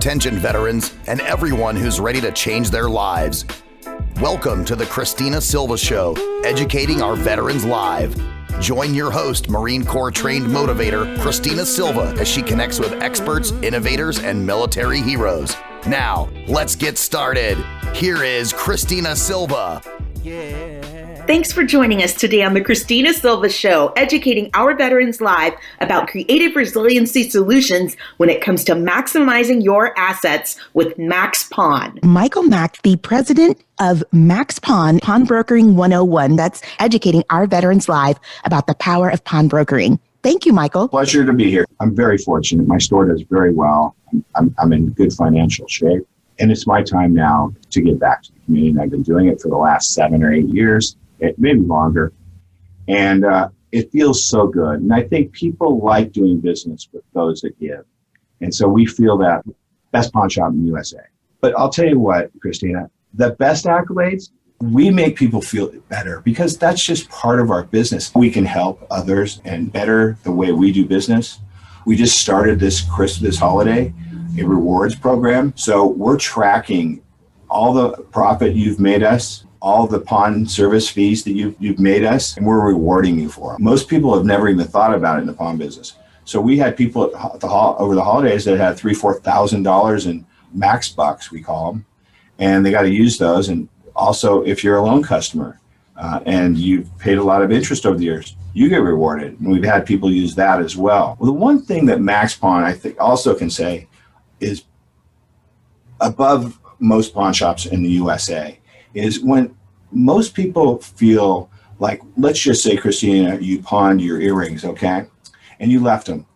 Attention veterans and everyone who's ready to change their lives. Welcome to the Christina Silva Show, educating our veterans live. Join your host, Marine Corps trained motivator, Christina Silva, as she connects with experts, innovators, and military heroes. Now, let's get started. Here is Christina Silva. Thanks for joining us today on the Christina Silva Show, educating our veterans live about creative resiliency solutions when it comes to maximizing your assets with Mack's Pawn. Michael Mack, the president of Mack's Pawn Brokering 101. That's educating our veterans live about the power of pawn brokering. Thank you, Michael. Pleasure to be here. I'm very fortunate. My store does very well. I'm in good financial shape. And it's my time now to get back to the community. And I've been doing it for the last 7 or 8 years, maybe longer. And it feels so good. And I think people like doing business with those that give. And so we feel that best pawn shop in the USA. But I'll tell you what, Christina, the best accolades, we make people feel better because that's just part of our business. We can help others and better the way we do business. We just started this holiday, a rewards program. So we're tracking all the profit you've made us, all the pawn service fees that you've made us, and we're rewarding you for them. Most people have never even thought about it in the pawn business. So we had people over the holidays that had $3,000-$4,000 in max bucks, we call them, and they got to use those. And also, if you're a loan customer and you've paid a lot of interest over the years, you get rewarded. And we've had people use that as well. Well, the one thing that Mack's Pawn, I think, also can say is above most pawn shops in the USA is when most people feel like, let's just say, Christina, you pawned your earrings, okay? And you left them.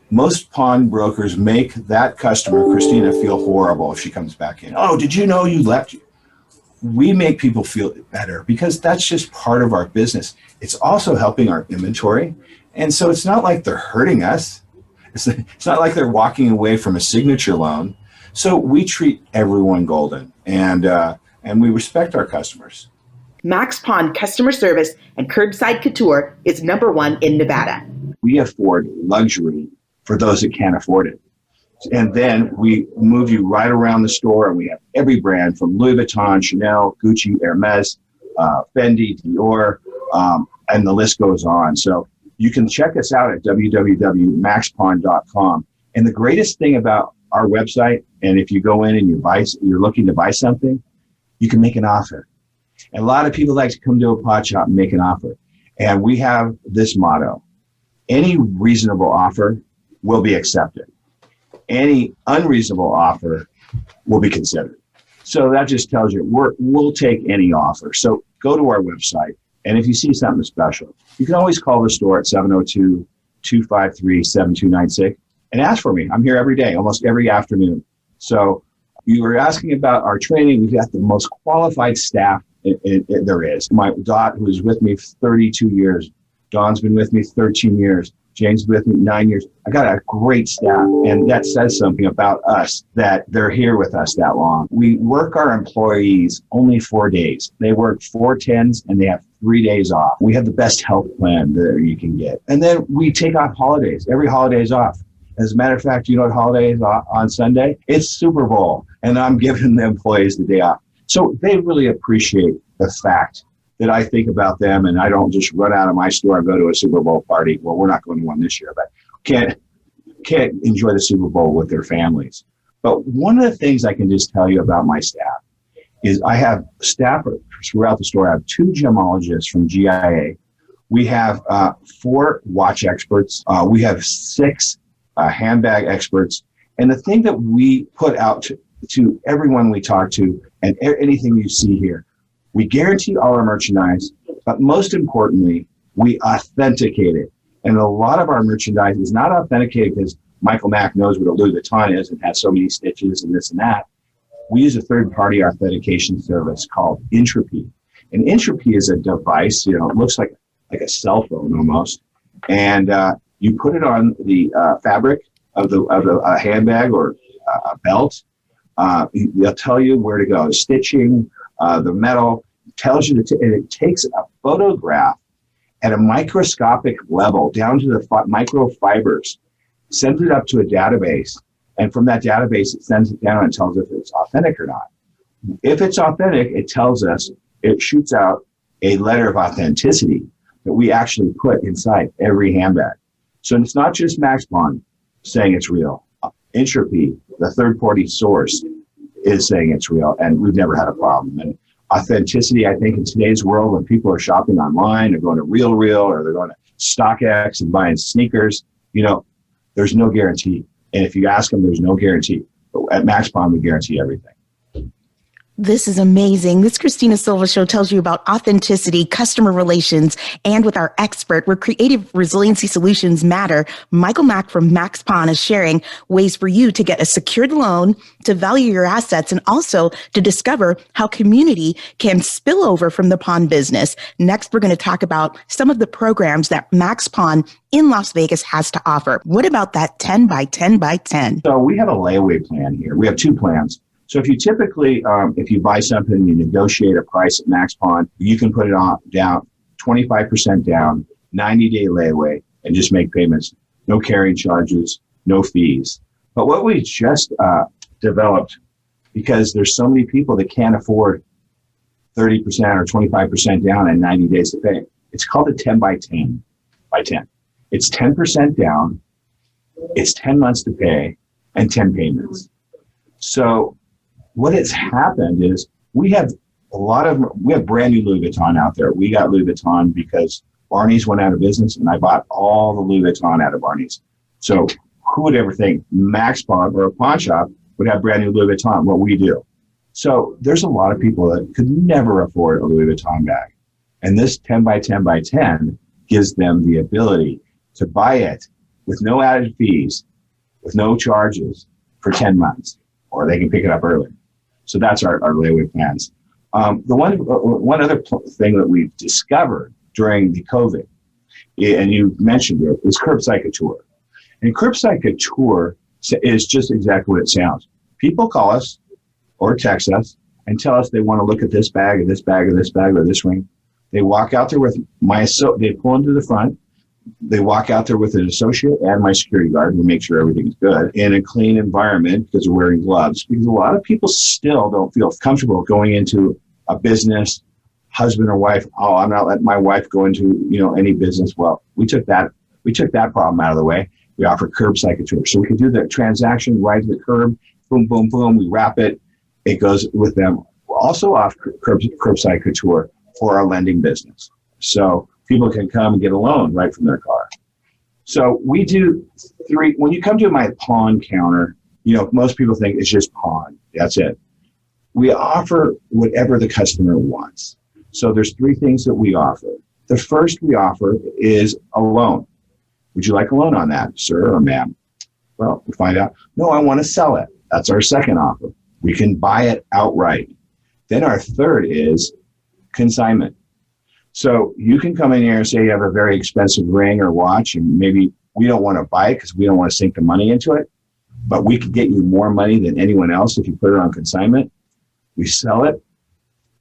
Most pawn brokers make that customer, Christina, feel horrible if she comes back in. Oh, did you know you left? We make people feel better because that's just part of our business. It's also helping our inventory. And so it's not like they're hurting us. It's not like they're walking away from a signature loan. So we treat everyone golden, and we respect our customers. Mack's Pawn customer service and curbside couture is #1 in Nevada. We afford luxury for those that can't afford it. And then we move you right around the store, and we have every brand from Louis Vuitton, Chanel, Gucci, Hermes, Fendi, Dior, and the list goes on. So you can check us out at www.maxpawn.com. And the greatest thing about our website, and if you go in and you're looking to buy something, you can make an offer. And a lot of people like to come to a pawn shop and make an offer. And we have this motto: any reasonable offer will be accepted. Any unreasonable offer will be considered. So that just tells you we'll take any offer. So go to our website, and if you see something special, you can always call the store at 702-253-7296 and ask for me. I'm here every day, almost every afternoon. So you were asking about our training. We've got the most qualified staff there is. My Dot, who is with me 32 years. Dawn's been with me 13 years. Jane's been with me 9 years. I got a great staff, and that says something about us that they're here with us that long. We work our employees only 4 days. They work 4 10s, and they have 3 days off. We have the best health plan that you can get. And then we take off holidays. Every holiday is off. As a matter of fact, you know what holiday is on Sunday? It's Super Bowl, and I'm giving the employees the day off. So they really appreciate the fact that I think about them, and I don't just run out of my store and go to a Super Bowl party. Well, we're not going to one this year, but can't enjoy the Super Bowl with their families. But one of the things I can just tell you about my staff is I have staff throughout the store. I have 2 gemologists from GIA. We have 4 watch experts. We have 6 handbag experts. And the thing that we put out to everyone we talk to and anything you see here, we guarantee all our merchandise, but most importantly, we authenticate it. And a lot of our merchandise is not authenticated because Michael Mack knows what a Louis Vuitton is and has so many stitches and this and that. We use a third-party authentication service called Entropy. And Entropy is a device, it looks like a cell phone almost. And you put it on the fabric of a handbag or a belt. They'll tell you where to go. Stitching, the metal, tells you and it takes a photograph at a microscopic level down to the microfibers, sends it up to a database, And from that database, it sends it down and tells if it's authentic or not. If it's authentic, it tells us, it shoots out a letter of authenticity that we actually put inside every handbag. So it's not just Max Pawn saying it's real. Entropy, the third-party source, is saying it's real, and we've never had a problem. And authenticity, I think, in today's world, when people are shopping online, they're going to RealReal, or they're going to StockX and buying sneakers, there's no guarantee. And if you ask them, there's no guarantee. But at Max Pawn, we guarantee everything. This is amazing. This Christina Silva show tells you about authenticity, customer relations, and with our expert where creative resiliency solutions matter. Michael Mack from Max Pawn is sharing ways for you to get a secured loan, to value your assets, and also to discover how community can spill over from the pawn business. Next, we're going to talk about some of the programs that Max Pawn in Las Vegas has to offer. What about that 10 by 10 by 10? So we have a layaway plan here. We have two plans. So if you typically, if you buy something, you negotiate a price at Max Pawn, you can put it on down, 25% down, 90-day layaway, and just make payments. No carrying charges, no fees. But what we just developed, because there's so many people that can't afford 30% or 25% down and 90 days to pay, it's called a 10 by 10 by 10. It's 10% down, it's 10 months to pay, and 10 payments. So what has happened is we have brand new Louis Vuitton out there. We got Louis Vuitton because Barney's went out of business, and I bought all the Louis Vuitton out of Barney's. So who would ever think Max Pawn or a pawn shop would have brand new Louis Vuitton? What we do. So there's a lot of people that could never afford a Louis Vuitton bag. And this 10 by 10 by 10 gives them the ability to buy it with no added fees, with no charges for 10 months, or they can pick it up early. So that's our layaway plans. The one other thing that we've discovered during the COVID, and you mentioned it, is curbside couture. And curbside couture is just exactly what it sounds. People call us or text us and tell us they want to look at this bag or this bag or this bag or this ring. They walk out there with they pull into the front. They walk out there with an associate and my security guard. We make sure everything's good in a clean environment because we're wearing gloves. Because a lot of people still don't feel comfortable going into a business, husband or wife. Oh, I'm not letting my wife go into any business. Well, we took that problem out of the way. We offer curbside couture, so we can do the transaction right to the curb. Boom, boom, boom. We wrap it. It goes with them. We're also off curbside couture for our lending business. So people can come and get a loan right from their car. So we do three. When you come to my pawn counter, most people think it's just pawn. That's it. We offer whatever the customer wants. So there's three things that we offer. The first we offer is a loan. Would you like a loan on that, sir or ma'am? Well, we find out, no, I want to sell it. That's our second offer. We can buy it outright. Then our third is consignment. So you can come in here and say you have a very expensive ring or watch, and maybe we don't want to buy it because we don't want to sink the money into it, but we can get you more money than anyone else if you put it on consignment. We sell it.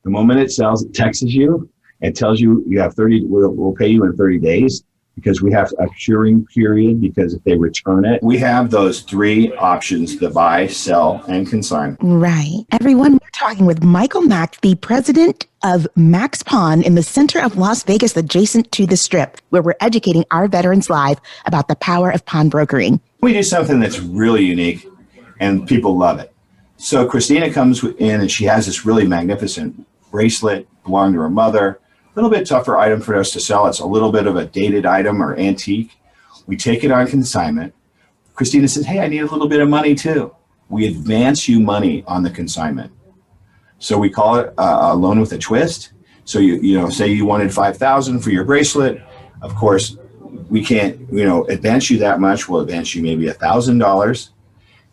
The moment it sells, it texts you and tells you you have 30, we'll pay you in 30 days because we have a curing period, because if they return it, we have those three options: to buy, sell, and consign. Right. Everyone, we're talking with Michael Mack, the president of Max Pawn in the center of Las Vegas, adjacent to the Strip, where we're educating our veterans live about the power of pawnbrokering. We do something that's really unique, and people love it. So Christina comes in, and she has this really magnificent bracelet, belonged to her mother. A little bit tougher item for us to sell. It's a little bit of a dated item or antique. We take it on consignment. Christina says, hey, I need a little bit of money too. We advance you money on the consignment. So we call it a loan with a twist. So you say you wanted $5,000 for your bracelet. Of course, we can't advance you that much. We'll advance you maybe $1,000.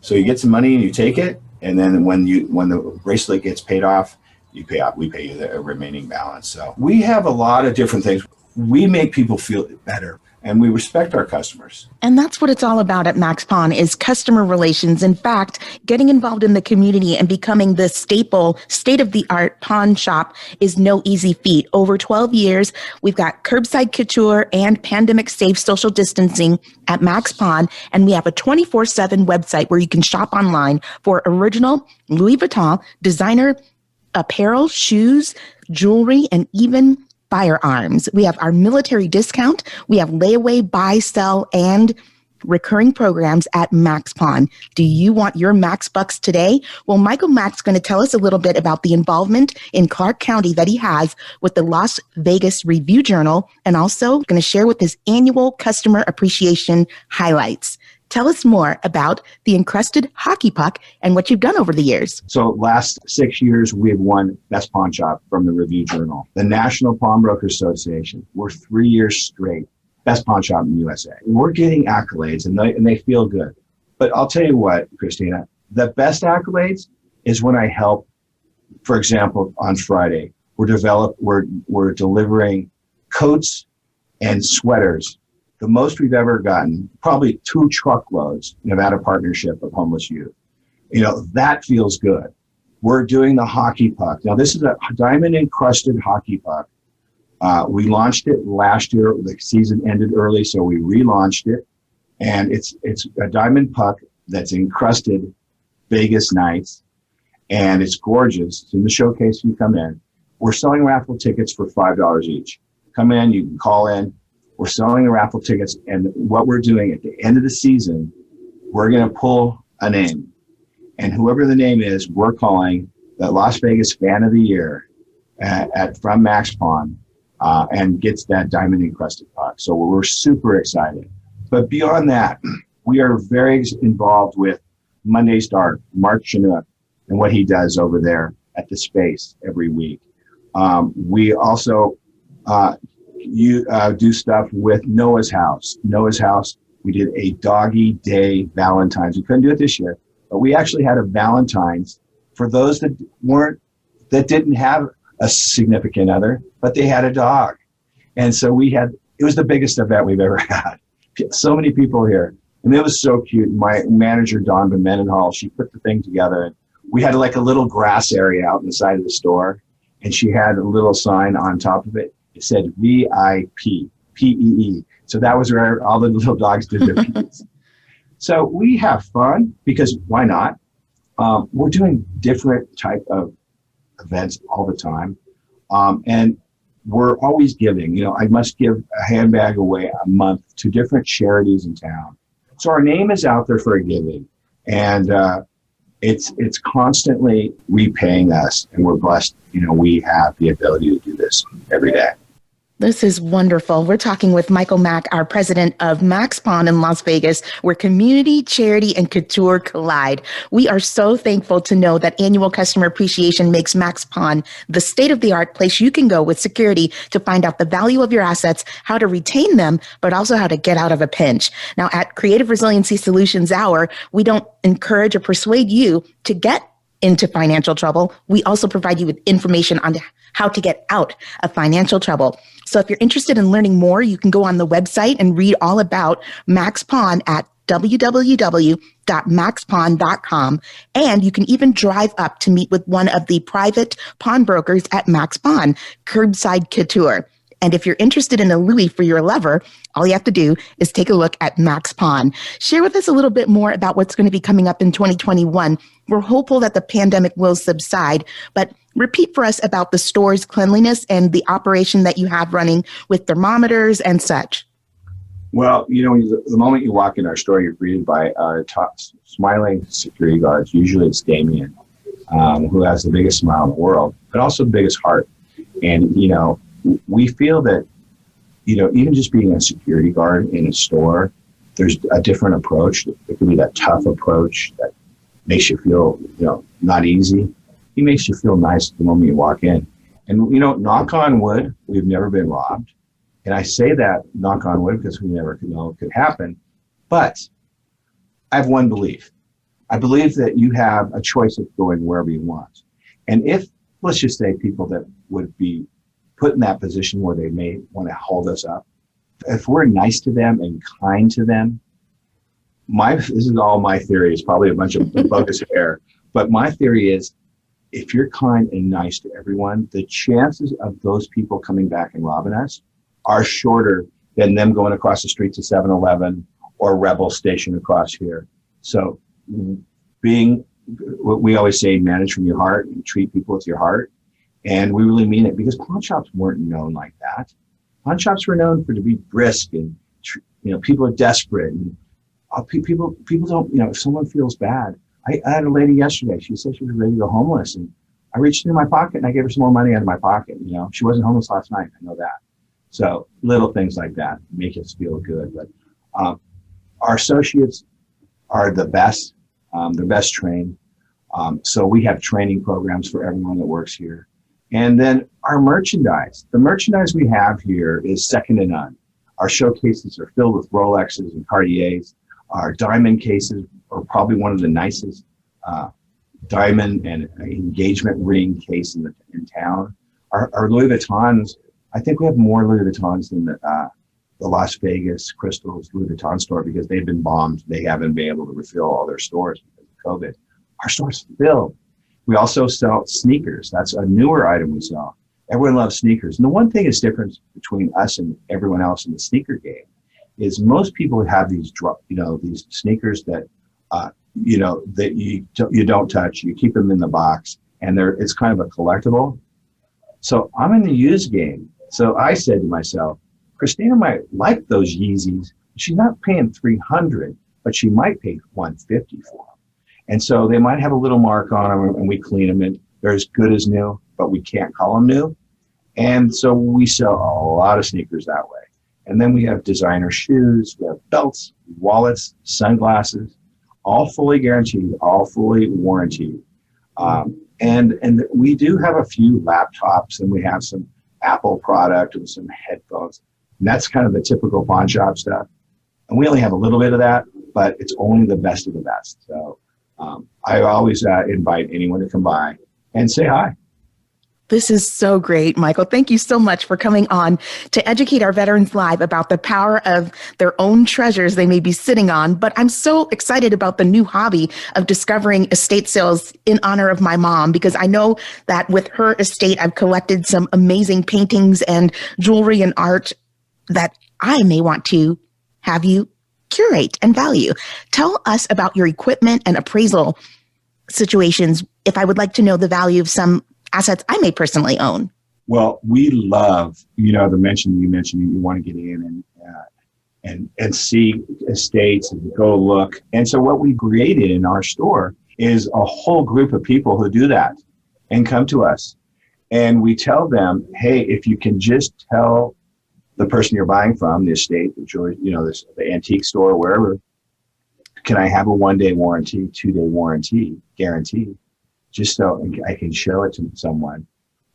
So you get some money and you take it, and then when the bracelet gets paid off, we pay you the remaining balance. So we have a lot of different things. We make people feel better. and we respect our customers. And that's what it's all about at Max Pawn is customer relations. In fact, getting involved in the community and becoming the staple, state-of-the-art pawn shop is no easy feat. Over 12 years, we've got curbside couture and pandemic-safe social distancing at Max Pawn, and we have a 24/7 website where you can shop online for original Louis Vuitton, designer apparel, shoes, jewelry, and even firearms. We have our military discount. We have layaway, buy, sell, and recurring programs at Max Pawn. Do you want your Max Bucks today? Well, Michael Mack's going to tell us a little bit about the involvement in Clark County that he has with the Las Vegas Review Journal, and also going to share with his annual customer appreciation highlights. Tell us more about the encrusted hockey puck and what you've done over the years. So last 6 years, we have won Best Pawn Shop from the Review Journal. The National Pawnbrokers Association, we're 3 years straight Best Pawn Shop in the USA. We're getting accolades and they feel good. But I'll tell you what, Christina, the best accolades is when I help, for example, on Friday, we're delivering coats and sweaters. The most we've ever gotten, probably 2 truckloads, Nevada Partnership of Homeless Youth. That feels good. We're doing the hockey puck. Now, this is a diamond encrusted hockey puck. We launched it last year. The season ended early, so we relaunched it. And it's a diamond puck that's encrusted Vegas nights. And it's gorgeous. It's in the showcase when you come in. We're selling raffle tickets for $5 each. Come in, you can call in. We're selling the raffle tickets, and what we're doing at the end of the season, we're going to pull a name. And whoever the name is, we're calling the Las Vegas Fan of the Year from Max Pawn and gets that diamond encrusted puck. So we're super excited. But beyond that, we are very involved with Monday's Dark, Mark Chinook, and what he does over there at the Space every week. We also do stuff with Noah's House. Noah's House, we did a Doggy Day Valentine's. We couldn't do it this year, but we actually had a Valentine's for those that didn't have a significant other, but they had a dog. And so it was the biggest event we've ever had. So many people here. And it was so cute. My manager, Dawn Mendenhall, she put the thing together. And we had like a little grass area out in the side of the store. And she had a little sign on top of it. It said VIP, P-E-E. So that was where all the little dogs did their pees. So we have fun because why not? We're doing different type of events all the time. And we're always giving. I must give a handbag away a month to different charities in town. So our name is out there for a giving. And it's constantly repaying us. And we're blessed, we have the ability to do this every day. This is wonderful. We're talking with Michael Mack, our president of Max Pawn in Las Vegas, where community, charity, and couture collide. We are so thankful to know that annual customer appreciation makes Max Pawn the state-of-the-art place you can go with security to find out the value of your assets, how to retain them, but also how to get out of a pinch. Now, at Creative Resiliency Solutions Hour, we don't encourage or persuade you to get into financial trouble. We also provide you with information on how to get out of financial trouble. So if you're interested in learning more, you can go on the website and read all about Max Pawn at www.maxpawn.com. And you can even drive up to meet with one of the private pawnbrokers at Max Pawn, Curbside Couture. And if you're interested in a Louis for your lover, all you have to do is take a look at Max Pawn. Share with us a little bit more about what's going to be coming up in 2021. We're hopeful that the pandemic will subside, but repeat for us about the store's cleanliness and the operation that you have running with thermometers and such. Well, the moment you walk in our store, you're greeted by our top smiling security guards. Usually it's Damien, who has the biggest smile in the world, but also the biggest heart. And, we feel that, even just being a security guard in a store, there's a different approach. It could be that tough approach that makes you feel, not easy. He makes you feel nice the moment you walk in. And, knock on wood, we've never been robbed. And I say that, knock on wood, because we never know it could happen. But I have one belief. I believe that you have a choice of going wherever you want. And if, let's just say, people that would be put in that position where they may want to hold us up, If we're nice to them and kind to them, this is all my theory. It's probably a bunch of bogus hair, but my theory is if you're kind and nice to everyone, the chances of those people coming back and robbing us are shorter than them going across the street to 7-Eleven or Rebel Station across here. So we always say, manage from your heart and treat people with your heart. And we really mean it, because pawn shops weren't known like that. Pawn shops were known to be brisk, and people are desperate, and people don't, if someone feels bad. I had a lady yesterday. She said she was ready to go homeless, and I reached into my pocket and I gave her some more money out of my pocket. She wasn't homeless last night. I know that. So little things like that make us feel good. But our associates are the best. They're best trained. So we have training programs for everyone that works here. And then our merchandise. The merchandise we have here is second to none. Our showcases are filled with Rolexes and Cartiers. Our diamond cases are probably one of the nicest diamond and engagement ring case in town. Our Louis Vuittons, I think we have more Louis Vuittons than the Las Vegas Crystals Louis Vuitton store, because they've been bombed. They haven't been able to refill all their stores because of COVID. Our store's filled. We also sell sneakers. That's a newer item we sell. Everyone loves sneakers. And the one thing that's different between us and everyone else in the sneaker game is most people have these sneakers that that you don't touch. You keep them in the box, and it's kind of a collectible. So I'm in the used game. So I said to myself, Christina might like those Yeezys. She's not paying $300, but she might pay $150 for them. And so they might have a little mark on them, and we clean them, and they're as good as new, but we can't call them new. And so we sell a lot of sneakers that way. And then we have designer shoes, we have belts, wallets, sunglasses, all fully guaranteed, all fully warranted. And we do have a few laptops, and we have some Apple product and some headphones. And that's kind of the typical pawn shop stuff. And we only have a little bit of that, but it's only the best of the best. So I always invite anyone to come by and say hi. This is so great, Michael. Thank you so much for coming on to educate our veterans live about the power of their own treasures they may be sitting on. But I'm so excited about the new hobby of discovering estate sales in honor of my mom, because I know that with her estate, I've collected some amazing paintings and jewelry and art that I may want to have you curate and value. Tell us about your equipment and appraisal situations if I would like to know the value of some assets I may personally own. Well, we love, the mention you mentioned, you want to get in and see estates and go look. And so what we created in our store is a whole group of people who do that and come to us. And we tell them, hey, if you can just tell the person you're buying from, the estate, the jewelry, the antique store, wherever, can I have a 1-day warranty, 2-day warranty guarantee? Just so I can show it to someone.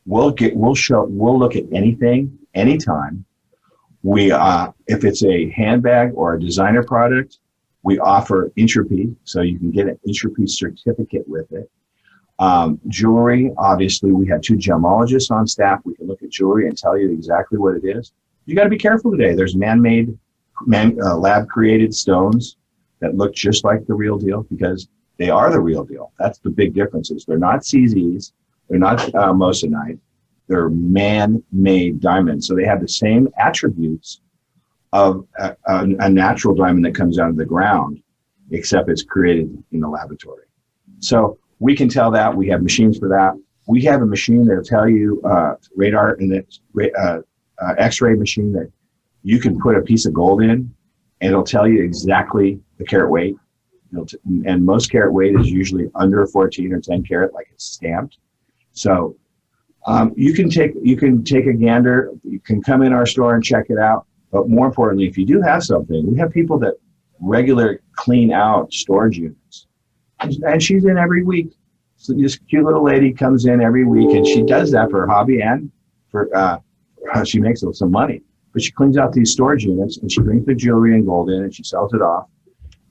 We'll look at anything, anytime. We, if it's a handbag or a designer product, we offer entropy, so you can get an entropy certificate with it. Jewelry, obviously, we have 2 gemologists on staff. We can look at jewelry and tell you exactly what it is. You got to be careful today. There's man-made, lab-created stones that look just like the real deal, because they are the real deal. That's the big differences. They're not CZs. They're not moissanite. They're man-made diamonds. So they have the same attributes of a natural diamond that comes out of the ground, except it's created in the laboratory. So we can tell that. We have machines for that. We have a machine that'll tell you radar, and it's X-ray machine that you can put a piece of gold in, and it'll tell you exactly the carat weight. And most carat weight is usually under 14 or 10 carat, like it's stamped. So you can take a gander. You can come in our store and check it out. But more importantly, if you do have something, we have people that regularly clean out storage units, and she's in every week. So this cute little lady comes in every week, and she does that for her hobby and for she makes some money. But she cleans out these storage units, and she brings the jewelry and gold in, and she sells it off.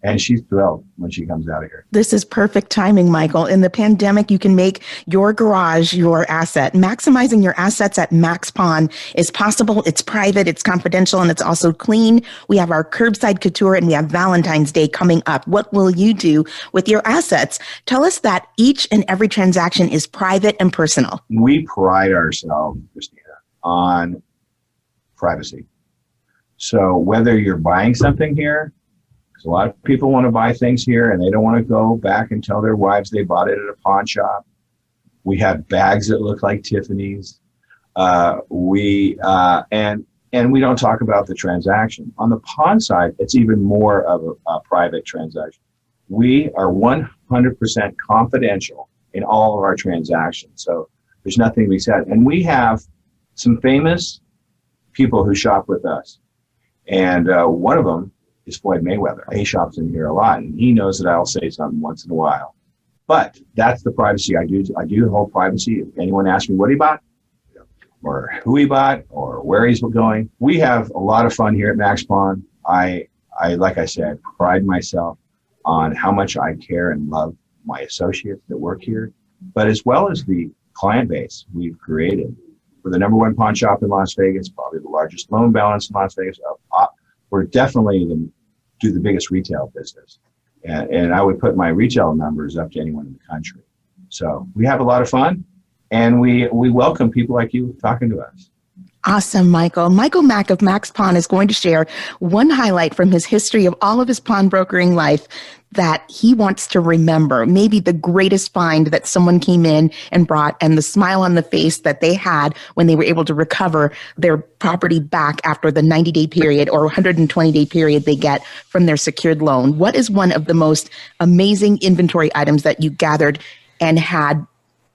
And she's thrilled when she comes out of here. This is perfect timing, Michael. In the pandemic, you can make your garage your asset. Maximizing your assets at Max Pawn is possible. It's private, it's confidential, and it's also clean. We have our curbside couture and we have Valentine's Day coming up. What will you do with your assets? Tell us that each and every transaction is private and personal. We pride ourselves, Christina, on privacy. So whether you're buying something here, because a lot of people want to buy things here and they don't want to go back and tell their wives they bought it at a pawn shop. We have bags that look like Tiffany's. And we don't talk about the transaction. On the pawn side, it's even more of a private transaction. We are 100% confidential in all of our transactions. So there's nothing to be said. And we have some famous people who shop with us. And one of them is Floyd Mayweather. He shops in here a lot, and he knows that I'll say something once in a while. But that's the privacy I do. I do hold privacy. If anyone asks me what he bought, or who he bought, or where he's going, we have a lot of fun here at Max Pawn. I like I said, pride myself on how much I care and love my associates that work here, but as well as the client base we've created. We're the number one pawn shop in Las Vegas, probably the largest loan balance in Las Vegas. We're definitely do the biggest retail business. And I would put my retail numbers up to anyone in the country. So we have a lot of fun, and we welcome people like you talking to us. Awesome, Michael. Michael Mack of Max Pawn is going to share one highlight from his history of all of his pawnbrokering life that he wants to remember. Maybe the greatest find that someone came in and brought, and the smile on the face that they had when they were able to recover their property back after the 90-day period or 120-day period they get from their secured loan. What is one of the most amazing inventory items that you gathered and had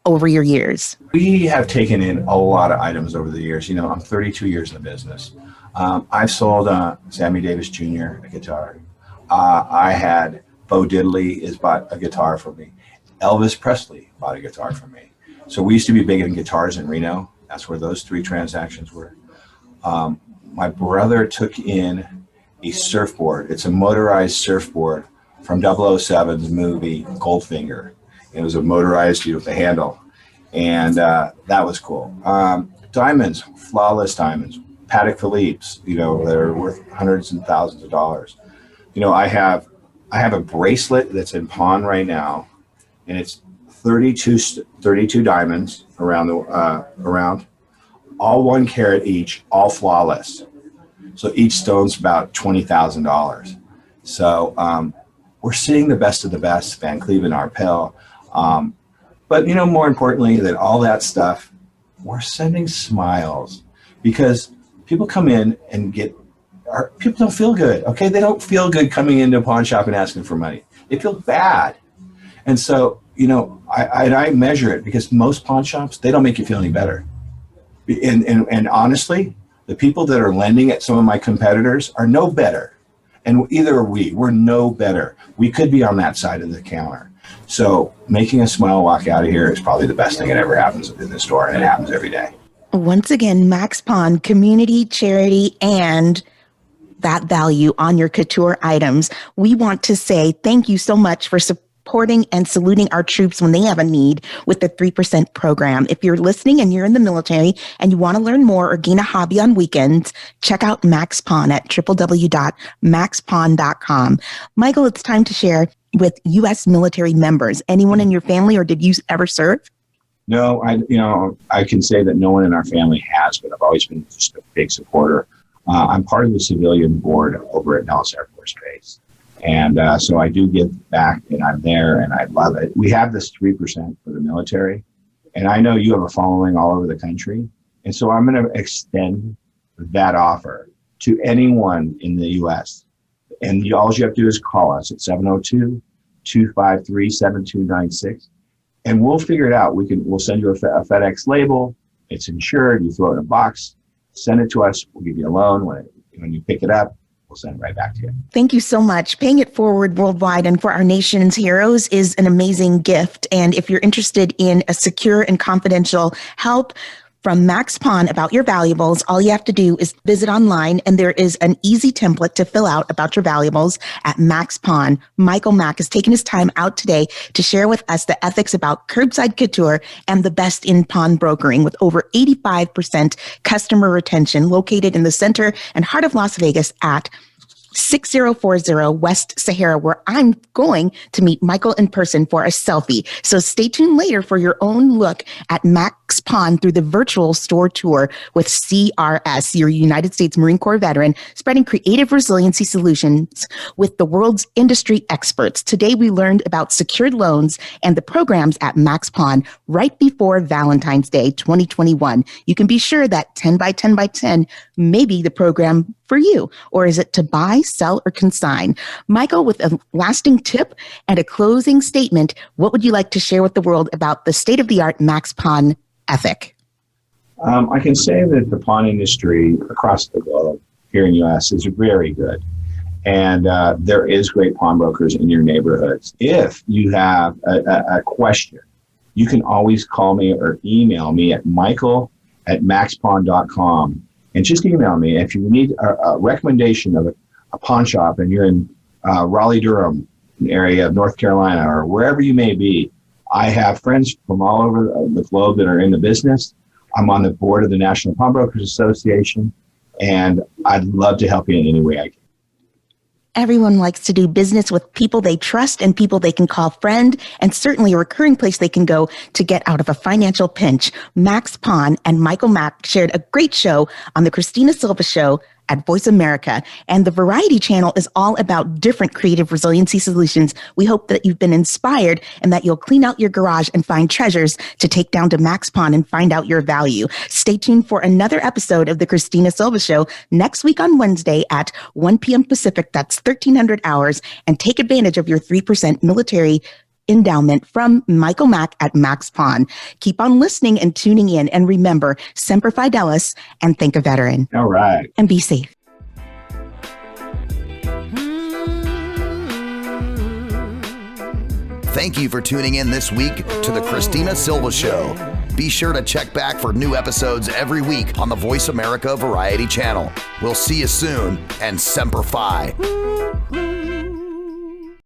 over your years? We have taken in a lot of items over the years. You know, I'm 32 years in the business. I've sold Sammy Davis Jr. a guitar. I had Bo Diddley has bought a guitar from me. Elvis Presley bought a guitar from me. So we used to be big in guitars in Reno. That's where those three transactions were. My brother took in a surfboard. It's a motorized surfboard from 007's movie Goldfinger. It was a motorized with a handle, and that was cool. Diamonds, flawless diamonds, Patek Philippe's, they're worth hundreds and thousands of dollars. I have a bracelet that's in pawn right now, and it's 32 diamonds around, all 1 carat each, all flawless. So each stone's about $20,000. So we're seeing the best of the best, Van Cleef and Arpels. But more importantly than all that stuff, we're sending smiles, because people come in and people don't feel good. Okay. They don't feel good coming into a pawn shop and asking for money. They feel bad. And so, I measure it, because most pawn shops, they don't make you feel any better. And honestly, the people that are lending at some of my competitors are no better. And either are we're no better. We could be on that side of the counter. So making a smile walk out of here is probably the best thing that ever happens in the store, and it happens every day. Once again, Max Pawn, community, charity, and that value on your couture items. We want to say thank you so much for supporting and saluting our troops when they have a need with the 3% program. If you're listening and you're in the military and you want to learn more or gain a hobby on weekends, check out Max Pawn at www.maxpawn.com. Michael, it's time to share with U.S. military members. Anyone in your family, or did you ever serve? No, I can say that no one in our family has, but I've always been just a big supporter. I'm part of the civilian board over at Nellis Air Force Base. And so I do give back, and I'm there, and I love it. We have this 3% for the military, and I know you have a following all over the country. And so I'm going to extend that offer to anyone in the U.S. And all you have to do is call us at 702-253-7296, and we'll figure it out. We'll send you a FedEx label. It's insured. You throw it in a box, send it to us. We'll give you a loan. When you pick it up, we'll send it right back to you. Thank you so much. Paying it forward worldwide and for our nation's heroes is an amazing gift. And if you're interested in a secure and confidential help, From Max Pawn about your valuables, all you have to do is visit online, and there is an easy template to fill out about your valuables at Max Pawn. Michael Mack has taken his time out today to share with us the ethics about curbside couture and the best in pawn brokering with over 85% customer retention, located in the center and heart of Las Vegas at 6040 West Sahara, where I'm going to meet Michael in person for a selfie. So stay tuned later for your own look at Max Pawn through the virtual store tour with CRS, your United States Marine Corps veteran, spreading creative resiliency solutions with the world's industry experts. Today, we learned about secured loans and the programs at Max Pawn right before Valentine's Day 2021. You can be sure that 10 by 10 by 10 may be the program for you, or is it to buy, sell, or consign? Michael, with a lasting tip and a closing statement, what would you like to share with the world about the state-of-the-art Max Pawn ethic? I can say that the pawn industry across the globe here in the U.S. is very good. And there is great pawnbrokers in your neighborhoods. If you have a question, you can always call me or email me at michael@maxpawn.com. And just email me if you need a recommendation of a pawn shop and you're in Raleigh-Durham area of North Carolina or wherever you may be. I have friends from all over the globe that are in the business. I'm on the board of the National Pawnbrokers Association, and I'd love to help you in any way I can. Everyone likes to do business with people they trust and people they can call friend, and certainly a recurring place they can go to get out of a financial pinch. Max Pawn and Michael Mack shared a great show on the Christina Silva Show at Voice America, and the Variety Channel is all about different creative resiliency solutions. We hope that you've been inspired and that you'll clean out your garage and find treasures to take down to Max Pawn and find out your value. Stay tuned for another episode of the Christina Silva Show next week on Wednesday at 1 p.m. Pacific. That's 1300 hours, and take advantage of your 3% military endowment from Michael Mack at Max Pawn. Keep on listening and tuning in, and remember, Semper Fidelis, and thank a veteran. All right. And be safe. Thank you for tuning in this week to the Christina Silva Show. Be sure to check back for new episodes every week on the Voice America Variety Channel. We'll see you soon, and Semper Fi.